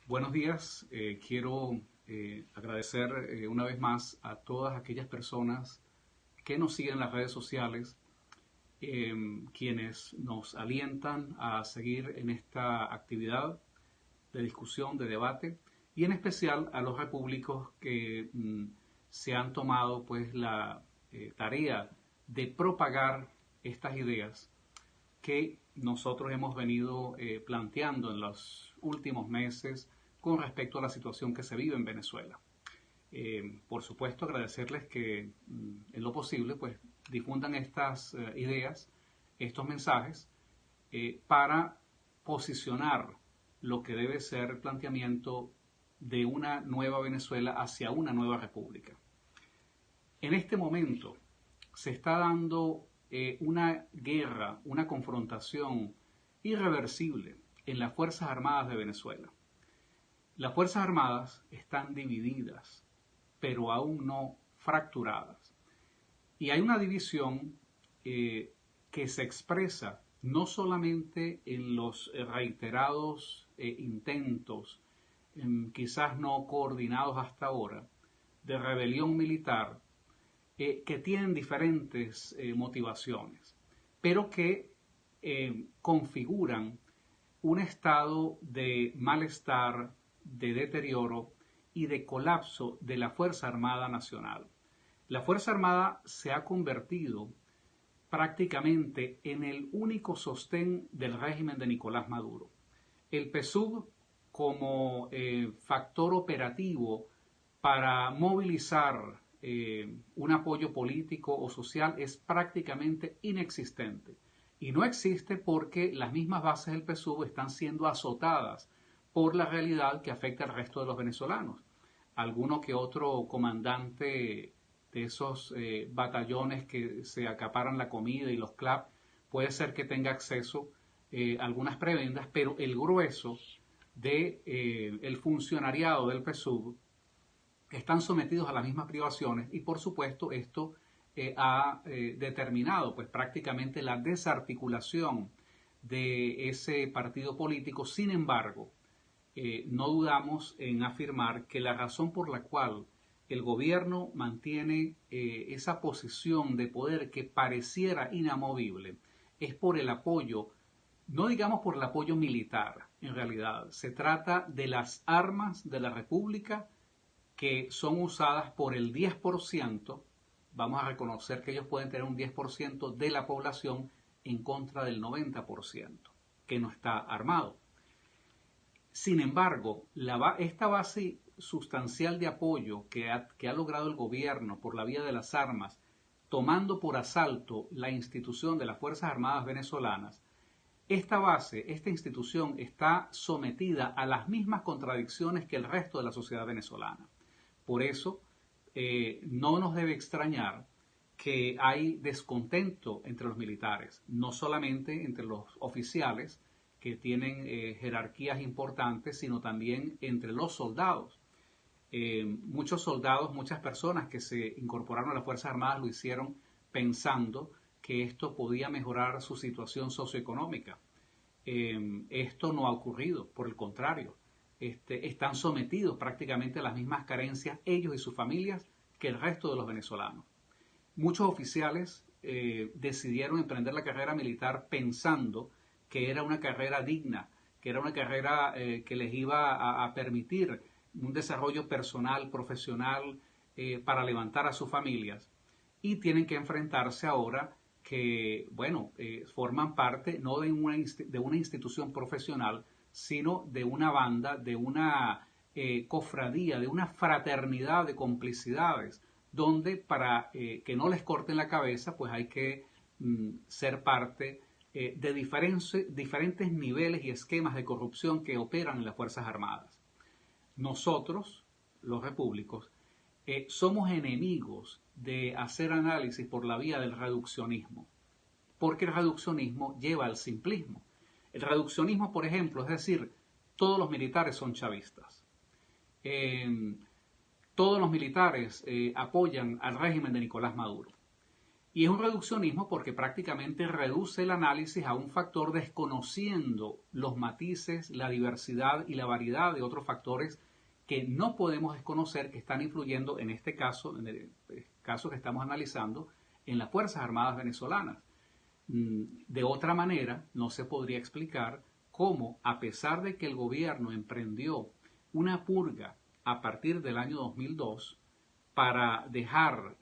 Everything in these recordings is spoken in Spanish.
Buenos días. Quiero agradecer una vez más a todas aquellas personas que nos siguen en las redes sociales, quienes nos alientan a seguir en esta actividad de discusión, de debate, y en especial a los repúblicos que se han tomado pues la tarea de propagar estas ideas que nosotros hemos venido planteando en los últimos meses con respecto a la situación que se vive en Venezuela. Por supuesto, agradecerles que en lo posible pues difundan estas ideas, estos mensajes, para posicionar lo que debe ser el planteamiento de una nueva Venezuela hacia una nueva república. En este momento se está dando una guerra, una confrontación irreversible en las Fuerzas Armadas de Venezuela. Las Fuerzas Armadas están divididas, pero aún no fracturadas. Y hay una división que se expresa no solamente en los reiterados intentos, quizás no coordinados hasta ahora, de rebelión militar, que tienen diferentes motivaciones, pero que configuran un estado de malestar, de deterioro y de colapso de la Fuerza Armada Nacional. La Fuerza Armada se ha convertido prácticamente en el único sostén del régimen de Nicolás Maduro. El PSUV como factor operativo para movilizar un apoyo político o social es prácticamente inexistente. Y no existe porque las mismas bases del PSUV están siendo azotadas por la realidad que afecta al resto de los venezolanos. Alguno que otro comandante de esos batallones que se acaparan la comida y los CLAP puede ser que tenga acceso a algunas prebendas, pero el grueso de el funcionariado del PSUV están sometidos a las mismas privaciones y por supuesto esto ha determinado pues prácticamente la desarticulación de ese partido político. Sin embargo, no dudamos en afirmar que la razón por la cual el gobierno mantiene esa posición de poder que pareciera inamovible es por el apoyo, no digamos por el apoyo militar, en realidad se trata de las armas de la República que son usadas por el 10%, vamos a reconocer que ellos pueden tener un 10% de la población en contra del 90% que no está armado. Sin embargo, esta base sustancial de apoyo que ha logrado el gobierno por la vía de las armas, tomando por asalto la institución de las Fuerzas Armadas venezolanas, esta institución está sometida a las mismas contradicciones que el resto de la sociedad venezolana. Por eso, no nos debe extrañar que hay descontento entre los militares, no solamente entre los oficiales que tienen jerarquías importantes, sino también entre los soldados. Muchos soldados, muchas personas que se incorporaron a las Fuerzas Armadas lo hicieron pensando que esto podía mejorar su situación socioeconómica. Esto no ha ocurrido, por el contrario. Están sometidos prácticamente a las mismas carencias ellos y sus familias que el resto de los venezolanos. Muchos oficiales decidieron emprender la carrera militar pensando que era una carrera digna, que era una carrera que les iba a permitir un desarrollo personal, profesional, para levantar a sus familias. Y tienen que enfrentarse ahora que, bueno, forman parte no de una institución profesional, sino de una banda, de una cofradía, de una fraternidad de complicidades, donde para que no les corten la cabeza, pues hay que ser parte de diferentes niveles y esquemas de corrupción que operan en las Fuerzas Armadas. Nosotros, los repúblicos, somos enemigos de hacer análisis por la vía del reduccionismo, porque el reduccionismo lleva al simplismo. El reduccionismo, por ejemplo, es decir, todos los militares son chavistas. Todos los militares apoyan al régimen de Nicolás Maduro. Y es un reduccionismo porque prácticamente reduce el análisis a un factor desconociendo los matices, la diversidad y la variedad de otros factores que no podemos desconocer que están influyendo en este caso, en el caso que estamos analizando, en las Fuerzas Armadas venezolanas. De otra manera, no se podría explicar cómo, a pesar de que el gobierno emprendió una purga a partir del año 2002, para dejar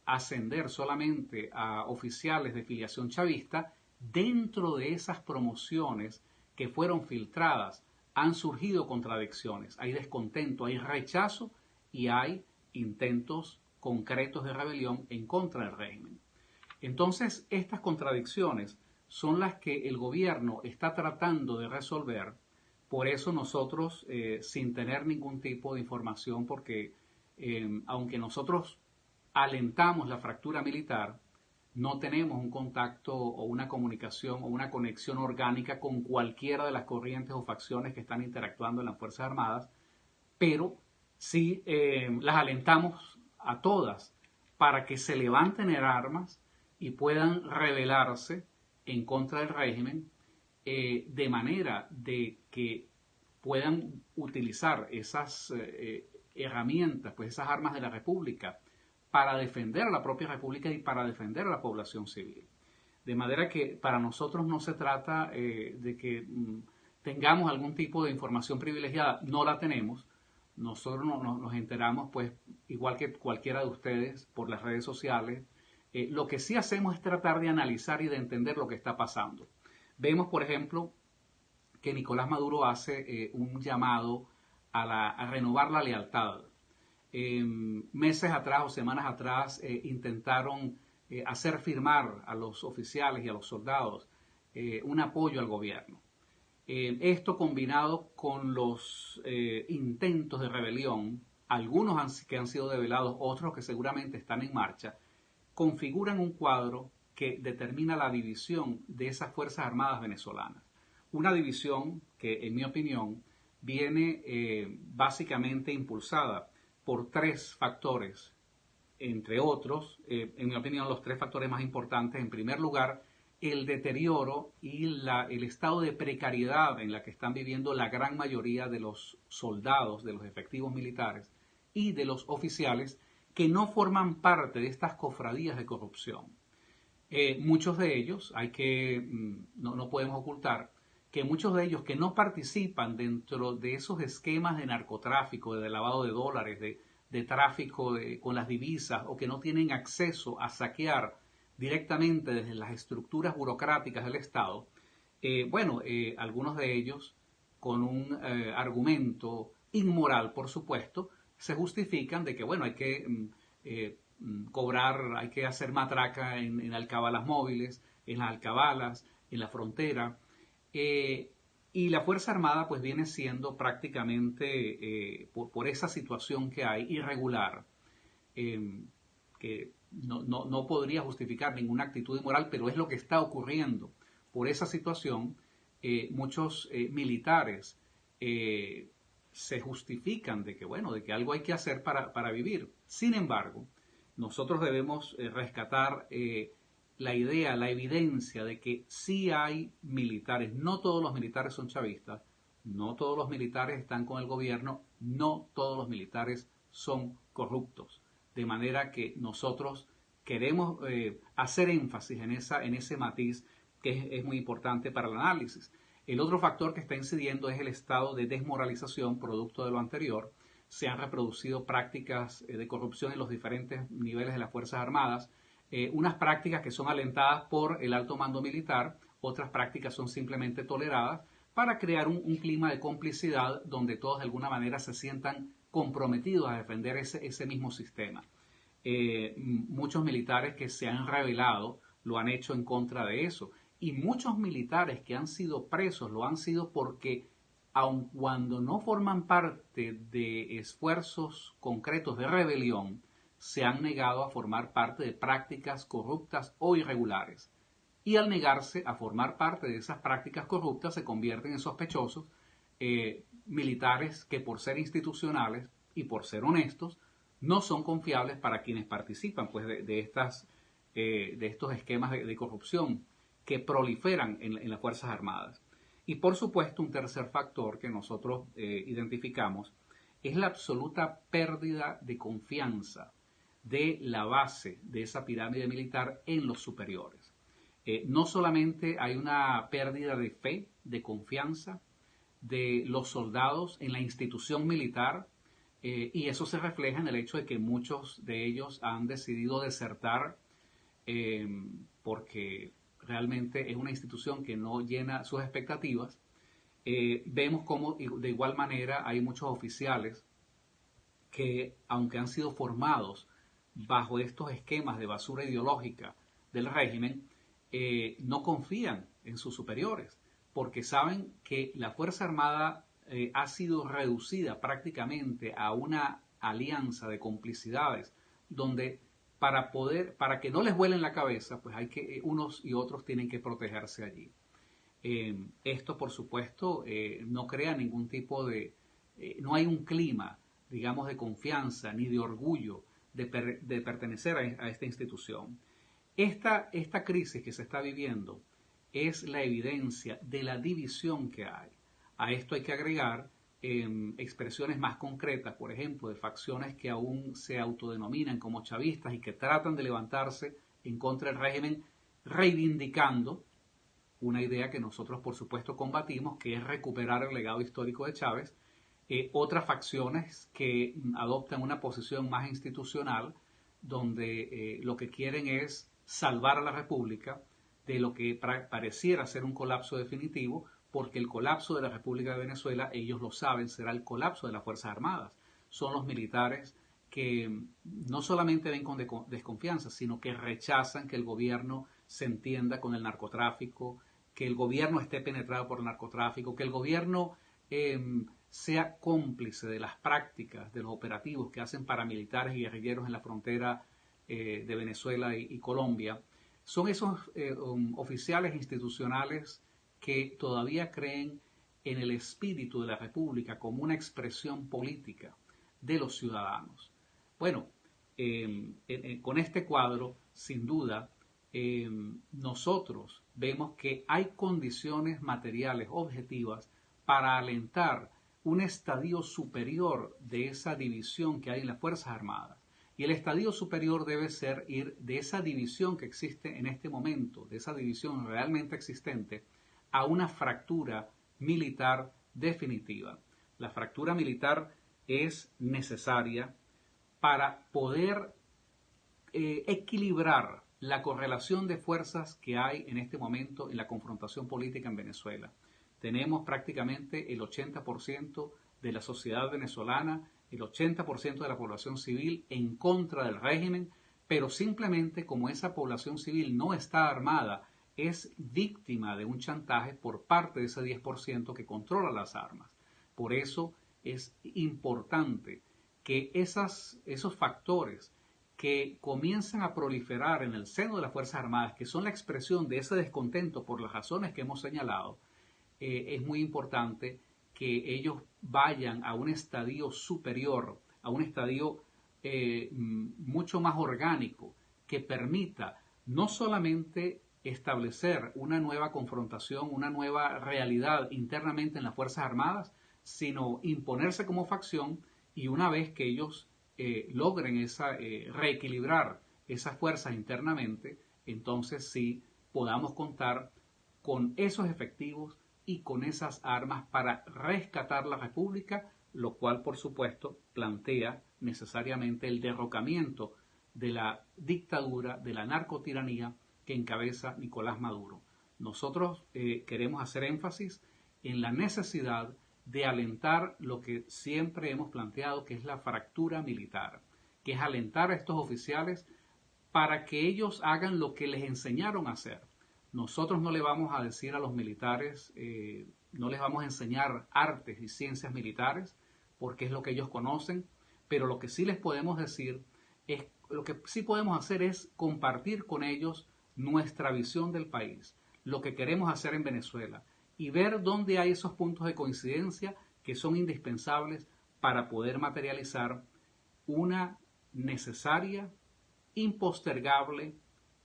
ascender solamente a oficiales de filiación chavista, dentro de esas promociones que fueron filtradas han surgido contradicciones, hay descontento, hay rechazo y hay intentos concretos de rebelión en contra del régimen. Entonces, estas contradicciones son las que el gobierno está tratando de resolver. Por eso nosotros, sin tener ningún tipo de información, porque aunque nosotros alentamos la fractura militar, no tenemos un contacto o una comunicación o una conexión orgánica con cualquiera de las corrientes o facciones que están interactuando en las Fuerzas Armadas, pero sí las alentamos a todas para que se levanten en armas y puedan rebelarse en contra del régimen de manera de que puedan utilizar esas herramientas, pues esas armas de la República, para defender a la propia República y para defender a la población civil. De manera que para nosotros no se trata de que tengamos algún tipo de información privilegiada, no la tenemos. Nosotros nos enteramos, pues, igual que cualquiera de ustedes, por las redes sociales. Lo que sí hacemos es tratar de analizar y de entender lo que está pasando. Vemos, por ejemplo, que Nicolás Maduro hace un llamado a renovar la lealtad. Meses atrás o semanas atrás intentaron hacer firmar a los oficiales y a los soldados un apoyo al gobierno. Esto combinado con los intentos de rebelión, algunos que han sido develados, otros que seguramente están en marcha, configuran un cuadro que determina la división de esas Fuerzas Armadas venezolanas. Una división que, en mi opinión, viene básicamente impulsada por tres factores, entre otros, en mi opinión, los tres factores más importantes. En primer lugar, el deterioro y el estado de precariedad en la que están viviendo la gran mayoría de los soldados, de los efectivos militares y de los oficiales que no forman parte de estas cofradías de corrupción. Muchos de ellos, no podemos ocultar, que muchos de ellos que no participan dentro de esos esquemas de narcotráfico, de lavado de dólares, de tráfico con las divisas, o que no tienen acceso a saquear directamente desde las estructuras burocráticas del Estado, algunos de ellos, con un argumento inmoral, por supuesto, se justifican de que, hay que cobrar, hay que hacer matraca en alcabalas móviles, en las alcabalas, en la frontera. Y la Fuerza Armada pues viene siendo prácticamente, por esa situación que hay, irregular, que no podría justificar ninguna actitud inmoral, pero es lo que está ocurriendo. Por esa situación, muchos militares se justifican de que algo hay que hacer para vivir. Sin embargo, nosotros debemos rescatar la idea, la evidencia de que sí hay militares. No todos los militares son chavistas, no todos los militares están con el gobierno, no todos los militares son corruptos. De manera que nosotros queremos hacer énfasis en ese matiz que es muy importante para el análisis. El otro factor que está incidiendo es el estado de desmoralización producto de lo anterior. Se han reproducido prácticas de corrupción en los diferentes niveles de las Fuerzas Armadas, unas prácticas que son alentadas por el alto mando militar, otras prácticas son simplemente toleradas para crear un clima de complicidad donde todos de alguna manera se sientan comprometidos a defender ese mismo sistema. Muchos militares que se han rebelado lo han hecho en contra de eso, y muchos militares que han sido presos lo han sido porque, aun cuando no forman parte de esfuerzos concretos de rebelión, se han negado a formar parte de prácticas corruptas o irregulares. Y al negarse a formar parte de esas prácticas corruptas se convierten en sospechosos militares que, por ser institucionales y por ser honestos, no son confiables para quienes participan pues, de estas de estos esquemas de corrupción que proliferan en las Fuerzas Armadas. Y por supuesto, un tercer factor que nosotros identificamos es la absoluta pérdida de confianza de la base de esa pirámide militar en los superiores. No solamente hay una pérdida de fe, de confianza de los soldados en la institución militar, y eso se refleja en el hecho de que muchos de ellos han decidido desertar porque realmente es una institución que no llena sus expectativas. Vemos como de igual manera hay muchos oficiales que, aunque han sido formados bajo estos esquemas de basura ideológica del régimen, no confían en sus superiores, porque saben que la Fuerza Armada ha sido reducida prácticamente a una alianza de complicidades, donde para que no les vuelen la cabeza, pues hay que unos y otros tienen que protegerse allí. Esto, por supuesto, no crea ningún tipo de, no hay un clima, digamos, de confianza ni de orgullo de pertenecer a esta institución. Esta crisis que se está viviendo es la evidencia de la división que hay. A esto hay que agregar expresiones más concretas, por ejemplo, de facciones que aún se autodenominan como chavistas y que tratan de levantarse en contra del régimen, reivindicando una idea que nosotros, por supuesto, combatimos, que es recuperar el legado histórico de Chávez. Otras facciones que adoptan una posición más institucional, donde lo que quieren es salvar a la República de lo que pareciera ser un colapso definitivo, porque el colapso de la República de Venezuela, ellos lo saben, será el colapso de las Fuerzas Armadas. Son los militares que no solamente ven con desconfianza, sino que rechazan que el gobierno se entienda con el narcotráfico, que el gobierno esté penetrado por el narcotráfico, que el gobierno sea cómplice de las prácticas, de los operativos que hacen paramilitares y guerrilleros en la frontera de Venezuela y Colombia. Son esos oficiales institucionales que todavía creen en el espíritu de la República como una expresión política de los ciudadanos. Bueno, con este cuadro, sin duda, nosotros vemos que hay condiciones materiales objetivas para alentar un estadio superior de esa división que hay en las Fuerzas Armadas. Y el estadio superior debe ser ir de esa división que existe en este momento, de esa división realmente existente, a una fractura militar definitiva. La fractura militar es necesaria para poder equilibrar la correlación de fuerzas que hay en este momento en la confrontación política en Venezuela. Tenemos prácticamente el 80% de la sociedad venezolana, el 80% de la población civil en contra del régimen, pero simplemente como esa población civil no está armada, es víctima de un chantaje por parte de ese 10% que controla las armas. Por eso es importante que esos factores que comienzan a proliferar en el seno de las Fuerzas Armadas, que son la expresión de ese descontento por las razones que hemos señalado, es muy importante que ellos vayan a un estadio superior, a un estadio mucho más orgánico, que permita no solamente establecer una nueva confrontación, una nueva realidad internamente en las Fuerzas Armadas, sino imponerse como facción, y una vez que ellos logren reequilibrar esas fuerzas internamente, entonces sí podamos contar con esos efectivos y con esas armas para rescatar la República, lo cual por supuesto plantea necesariamente el derrocamiento de la dictadura, de la narcotiranía que encabeza Nicolás Maduro. Nosotros queremos hacer énfasis en la necesidad de alentar lo que siempre hemos planteado, que es la fractura militar, que es alentar a estos oficiales para que ellos hagan lo que les enseñaron a hacer. Nosotros no le vamos a decir a los militares, no les vamos a enseñar artes y ciencias militares, porque es lo que ellos conocen, pero lo que sí les podemos decir es, lo que sí podemos hacer es compartir con ellos nuestra visión del país, lo que queremos hacer en Venezuela, y ver dónde hay esos puntos de coincidencia que son indispensables para poder materializar una necesaria, impostergable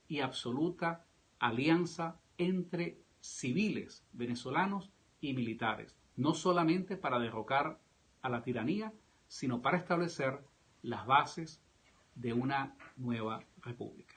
y absoluta alianza entre civiles venezolanos y militares, no solamente para derrocar a la tiranía, sino para establecer las bases de una nueva república.